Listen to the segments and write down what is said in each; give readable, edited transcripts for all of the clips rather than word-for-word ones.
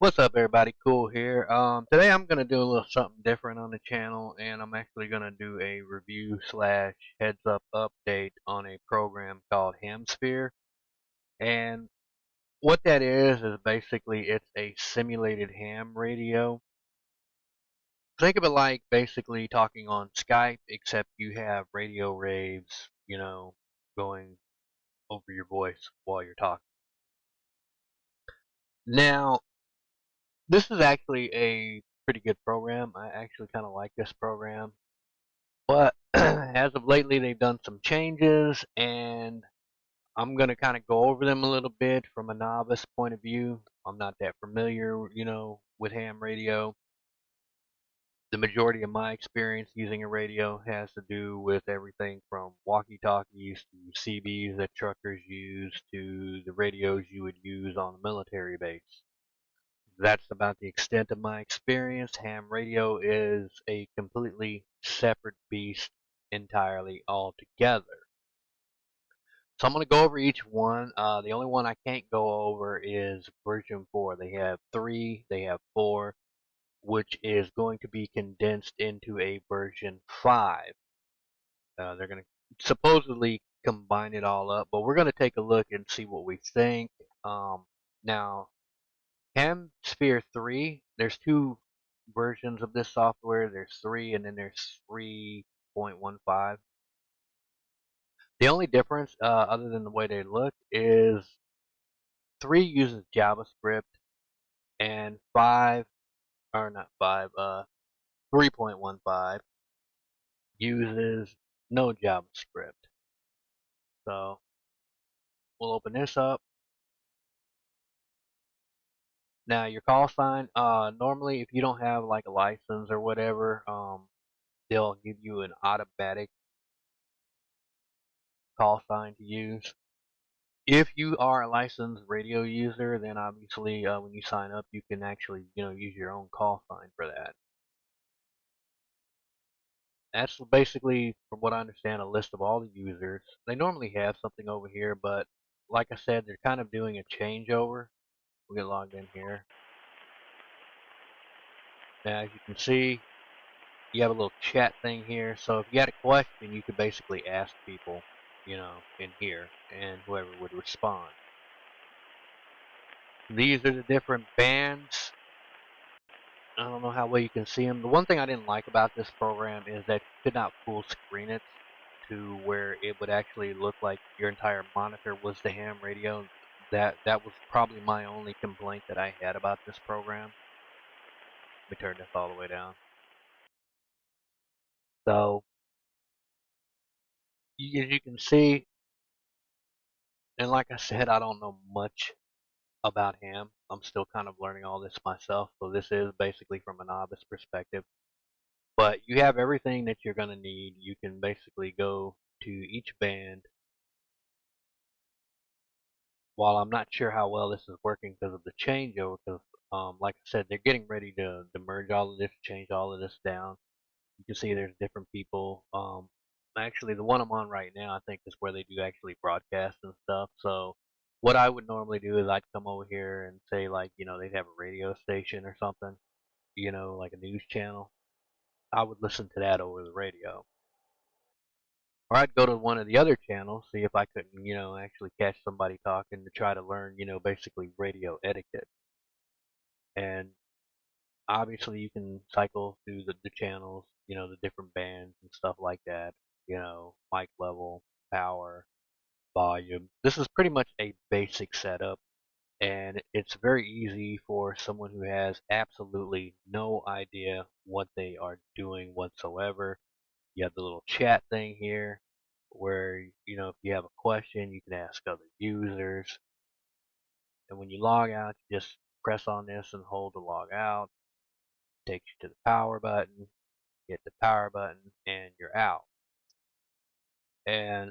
What's up, everybody? Cool here. Today I'm gonna do a little something different on the channel, and I'm actually gonna do a review slash heads up update on a program called HamSphere. And what that is basically it's a simulated ham radio. Think of it like basically talking on Skype, except you have radio waves, going over your voice while you're talking. Now, this is actually a pretty good program. I actually kind of like this program. But as of lately, they've done some changes, and I'm going to kind of go over them a little bit from a novice point of view. I'm not that familiar, with ham radio. The majority of my experience using a radio has to do with everything from walkie-talkies to CBs that truckers use to the radios you would use on a military base. That's about the extent of my experience. Ham radio is a completely separate beast entirely altogether. So I'm going to go over each one. The only one I can't go over is version 4. They have 3, they have 4, which is going to be condensed into a version 5. They're going to supposedly combine it all up, but we're going to take a look and see what we think. Now, HamSphere 3, there's two versions of this software. There's 3 and then there's 3.15. The only difference, other than the way they look, is 3 uses JavaScript and 5, or not 5, 3.15 uses no JavaScript. So we'll open this up. Now your call sign, normally if you don't have like a license or whatever, they'll give you an automatic call sign to use. If you are a licensed radio user, then obviously when you sign up, you can actually use your own call sign for that. That's basically, from what I understand, a list of all the users. They normally have something over here, but like I said, they're kind of doing a changeover. We'll get logged in here. Now, as you can see, you have a little chat thing here. So if you had a question, you could basically ask people, in here, and whoever would respond. These are the different bands. I don't know how well you can see them. The one thing I didn't like about this program is that you could not full screen it to where it would actually look like your entire monitor was the ham radio. That was probably my only complaint that I had about this program. Let me turn this all the way down. So as you can see, and like I said, I don't know much about ham. I'm still kind of learning all this myself. So this is basically from a novice perspective. But you have everything that you're going to need. You can basically go to each band. While I'm not sure how well this is working because of the changeover, because like I said, they're getting ready to merge all of this, change all of this down. You can see there's different people. Actually, the one I'm on right now, I think, is where they do actually broadcast and stuff. So what I would normally do is I'd come over here and say, like, they'd have a radio station or something, like a news channel. I would listen to that over the radio. Or I'd go to one of the other channels, see if I couldn't, actually catch somebody talking to try to learn, basically radio etiquette. And obviously you can cycle through the channels, the different bands and stuff like that, mic level, power, volume. This is pretty much a basic setup, and it's very easy for someone who has absolutely no idea what they are doing whatsoever. You have the little chat thing here where, if you have a question, you can ask other users. And when you log out, you just press on this and hold to log out. Takes you to the power button, hit the power button, and you're out. And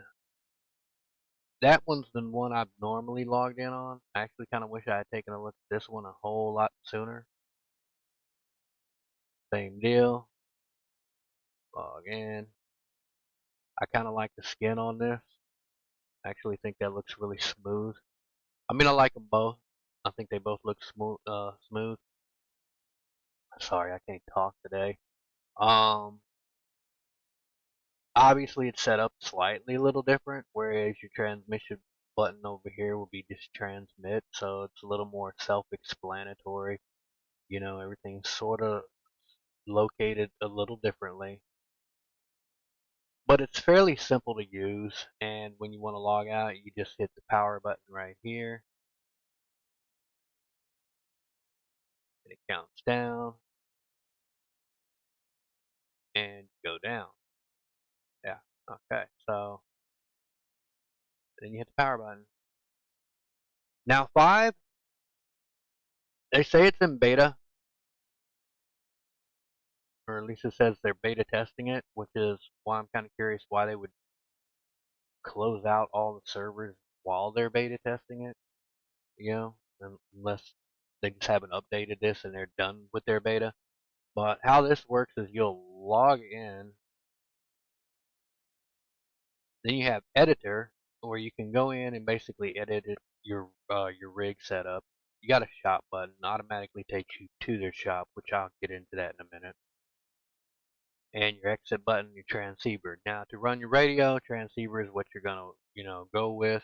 that one's the one I've normally logged in on. I actually kind of wish I had taken a look at this one a whole lot sooner. Same deal. Log in. I kind of like the skin on this. I actually think that looks really smooth. I mean, I like them both. I think they both look smooth. Smooth. Sorry, I can't talk today. Um, Obviously it's set up slightly a little different, whereas your transmission button over here will be just transmit, so it's a little more self-explanatory. Everything's sort of located a little differently, but it's fairly simple to use. And when you want to log out, you just hit the power button right here, and it counts down and go down. Yeah. Okay. So then you hit the power button. Now 5, they say it's in beta, or at least it says they're beta testing it, which is why I'm kind of curious why they would close out all the servers while they're beta testing it, unless they just haven't updated this and they're done with their beta. But how this works is you'll log in, then you have editor, where you can go in and basically edit your rig setup. You got a shop button, automatically takes you to their shop, which I'll get into that in a minute. And your exit button, your transceiver. Now to run your radio, transceiver is what you're gonna go with.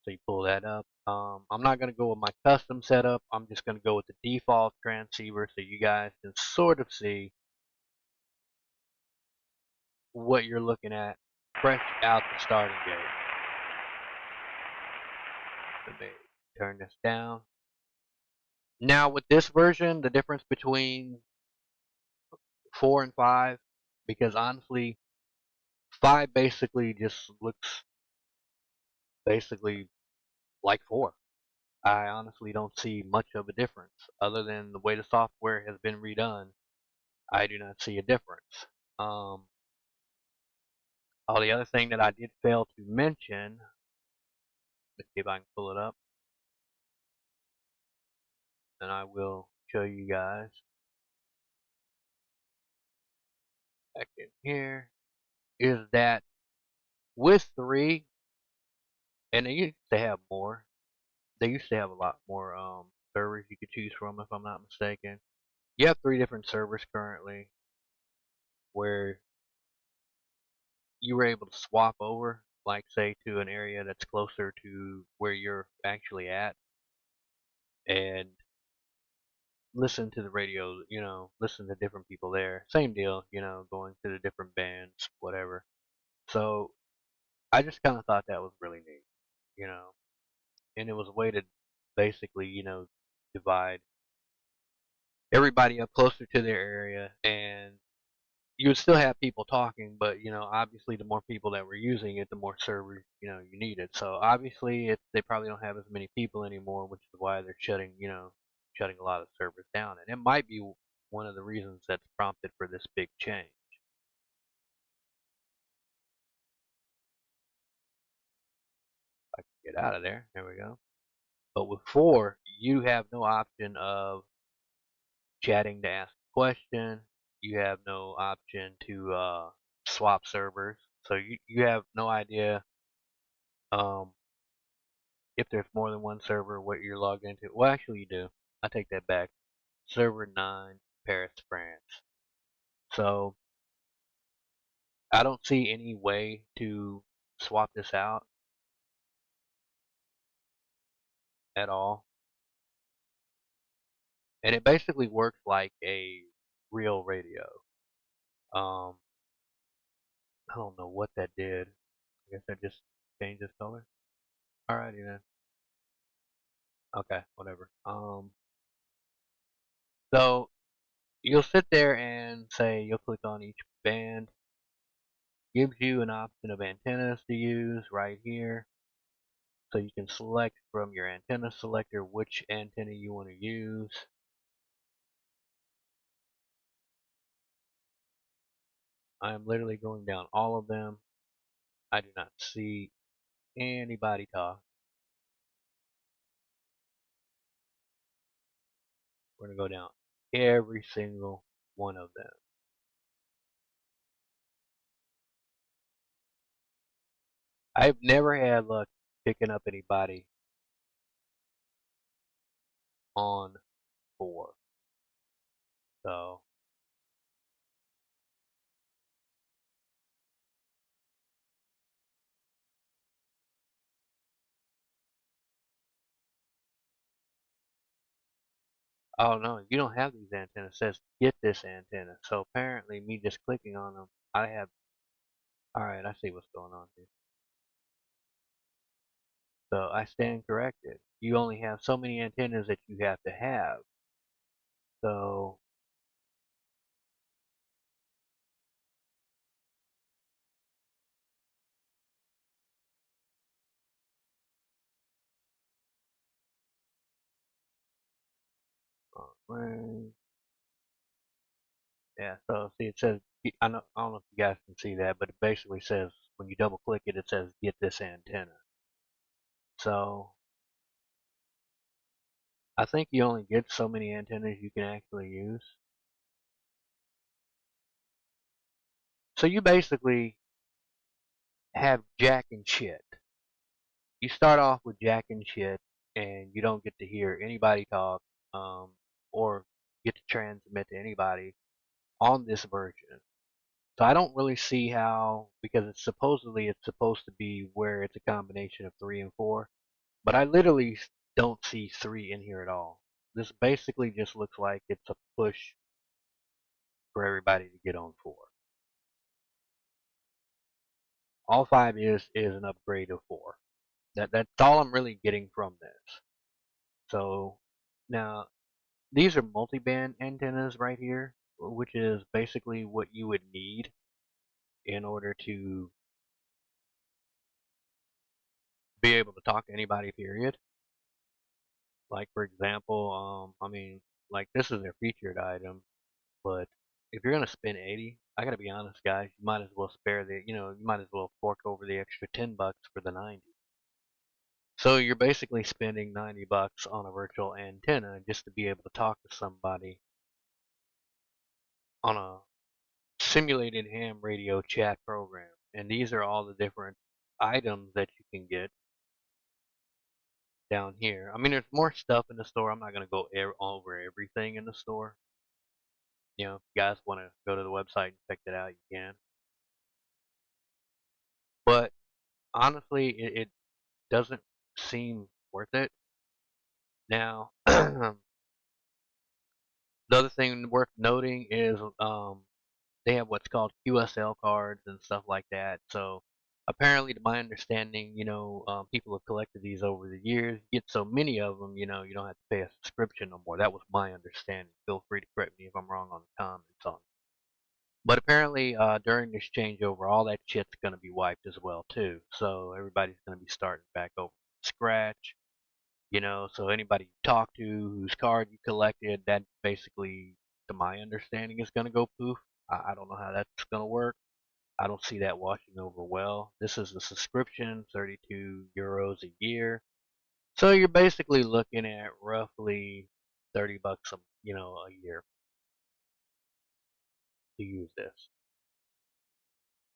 So you pull that up. I'm not gonna go with my custom setup. I'm just gonna go with the default transceiver so you guys can sort of see what you're looking at fresh out the starting gate. Let me turn this down. Now with this version, the difference between 4 and 5, because honestly, 5 basically just looks basically like 4. I honestly don't see much of a difference. Other than the way the software has been redone, I do not see a difference. Um, the other thing that I did fail to mention, let's see if I can pull it up, and I will show you guys back in here, is that with 3, and they used to have more, they used to have a lot more servers you could choose from, if I'm not mistaken. You have 3 different servers currently where you were able to swap over, like say to an area that's closer to where you're actually at, and listen to the radio, listen to different people there. Same deal, going to the different bands, whatever. So I just kind of thought that was really neat, you know, and it was a way to basically, divide everybody up closer to their area, and you would still have people talking, but obviously the more people that were using it, the more servers you needed. So obviously they probably don't have as many people anymore, which is why they're shutting a lot of servers down, and it might be one of the reasons that's prompted for this big change. I can get out of there. There we go. But with 4, you have no option of chatting to ask a question. You have no option to swap servers. So you have no idea um, if there's more than one server, what you're logged into. Well, actually, you do. I take that back. Server 9, Paris, France. So I don't see any way to swap this out at all. And it basically works like a real radio. Um, I don't know what that did. I guess I just changed this color. Alrighty then. Okay, whatever. So you'll sit there and say you'll click on each band. Gives you an option of antennas to use right here. So you can select from your antenna selector which antenna you want to use. I am literally going down all of them. I do not see anybody talk. We're going to go down every single one of them. I've never had luck picking up anybody on 4. So, oh no, you don't have these antennas. It says get this antenna. So apparently, me just clicking on them, I have. All right, I see what's going on here. So I stand corrected. You only have so many antennas that you have to have. So, uh, yeah. So see, it says I don't know if you guys can see that, but it basically says when you double click it, it says get this antenna. So I think you only get so many antennas you can actually use. So you basically have jack and shit. You start off with jack and shit, and you don't get to hear anybody talk, um, or get to transmit to anybody on this version. So I don't really see how, because it's supposed to be where it's a combination of 3 and 4, but I literally don't see 3 in here at all. This basically just looks like it's a push for everybody to get on 4. All 5 is an upgrade of 4. That's all I'm really getting from this. So now these are multiband antennas right here, which is basically what you would need in order to be able to talk to anybody, period. Like for example, I mean, like this is their featured item, but if you're gonna spend 80, I gotta be honest, guys, you might as well spare you might as well fork over the extra $10 for the 90. So you're basically spending $90 on a virtual antenna just to be able to talk to somebody on a simulated ham radio chat program. And these are all the different items that you can get down here. I mean, there's more stuff in the store. I'm not going to go over everything in the store. You know, if you guys want to go to the website and check that out, you can. But honestly, it doesn't seem worth it. Now, the other thing worth noting is they have what's called QSL cards and stuff like that. So apparently, to my understanding, people have collected these over the years. You get so many of them, you don't have to pay a subscription no more. That was my understanding. Feel free to correct me if I'm wrong on the comments on. But apparently, during this changeover, all that shit's going to be wiped as well too. So everybody's going to be starting back over from scratch. So anybody you talk to, whose card you collected, that basically, to my understanding, is going to go poof. I don't know how that's going to work. I don't see that washing over well. This is a subscription, 32 euros a year. So you're basically looking at roughly $30 a year to use this.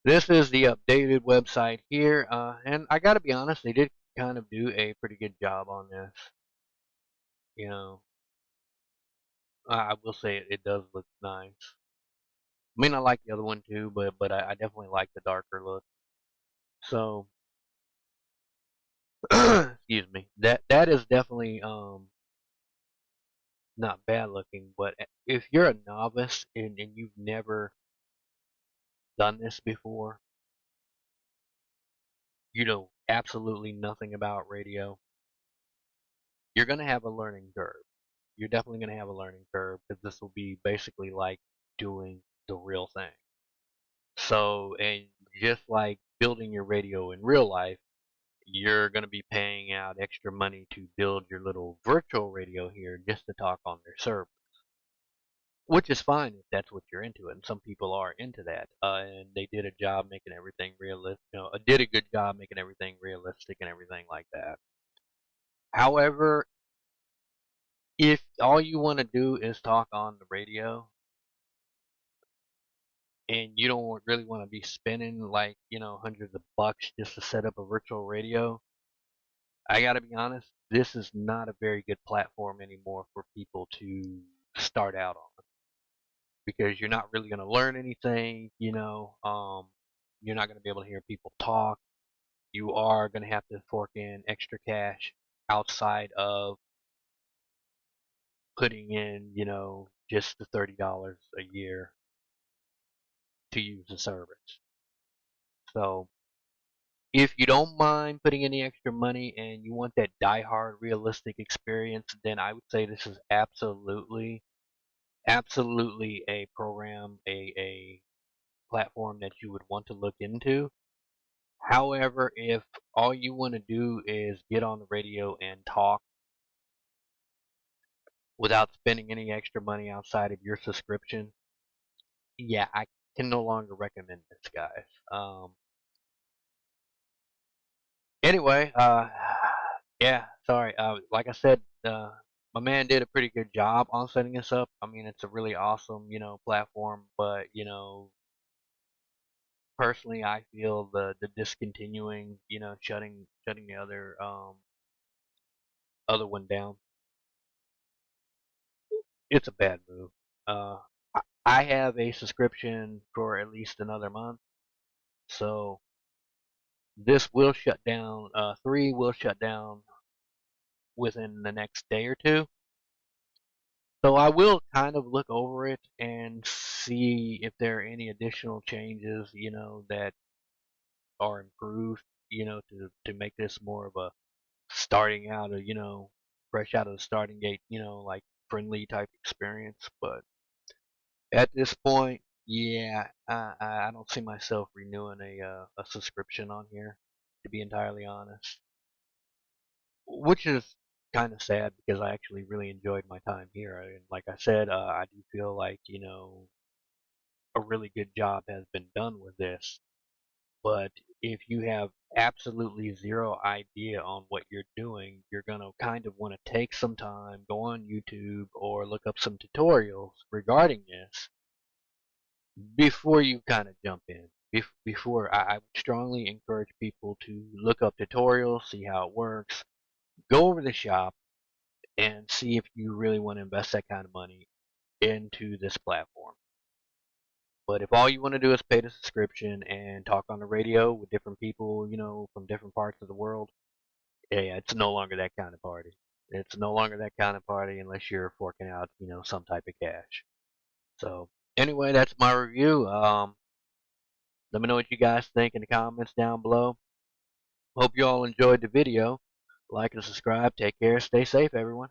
This is the updated website here, and I got to be honest, they did kind of do a pretty good job on this. You know, I will say it does look nice. I mean, I like the other one too, but I definitely like the darker look. So, excuse me, that is definitely not bad looking. But if you're a novice and you've never done this before, you know absolutely nothing about radio, you're gonna have a learning curve. You're definitely gonna have a learning curve because this will be basically like doing the real thing. So, and just like building your radio in real life, you're going to be paying out extra money to build your little virtual radio here just to talk on their server, which is fine if that's what you're into, and some people are into that. And they did a job making everything realistic. Did a good job making everything realistic and everything like that. However, if all you want to do is talk on the radio and you don't really want to be spending like hundreds of bucks just to set up a virtual radio, I gotta be honest, this is not a very good platform anymore for people to start out on because you're not really gonna learn anything. You're not gonna be able to hear people talk. You are gonna have to fork in extra cash outside of putting in, just the $30 a year to use the service. So if you don't mind putting in the extra money and you want that die-hard realistic experience, then I would say this is absolutely a program, a platform that you would want to look into. However, if all you want to do is get on the radio and talk without spending any extra money outside of your subscription, yeah, I can no longer recommend this, guys. Anyway, yeah, sorry. Like I said, my man did a pretty good job on setting this up. I mean, it's a really awesome, platform. But personally, I feel the discontinuing, shutting the other one down. It's a bad move. Uh, I have a subscription for at least another month, so this will shut down. Three will shut down within the next day or two. So I will kind of look over it and see if there are any additional changes, that are improved, to make this more of a starting out, fresh out of the starting gate, like friendly type experience. But at this point, yeah, I don't see myself renewing a subscription on here, to be entirely honest. Which is kind of sad because I actually really enjoyed my time here. And like I said, I do feel like, a really good job has been done with this. But if you have absolutely zero idea on what you're doing, you're going to kind of want to take some time, go on YouTube or look up some tutorials regarding this before you kind of jump in. Before I would strongly encourage people to look up tutorials, see how it works, go over the shop, and see if you really want to invest that kind of money into this platform. But if all you want to do is pay the subscription and talk on the radio with different people, from different parts of the world, yeah, it's no longer that kind of party. It's no longer that kind of party unless you're forking out, some type of cash. So anyway, that's my review. Let me know what you guys think in the comments down below. Hope you all enjoyed the video. Like and subscribe. Take care. Stay safe, everyone.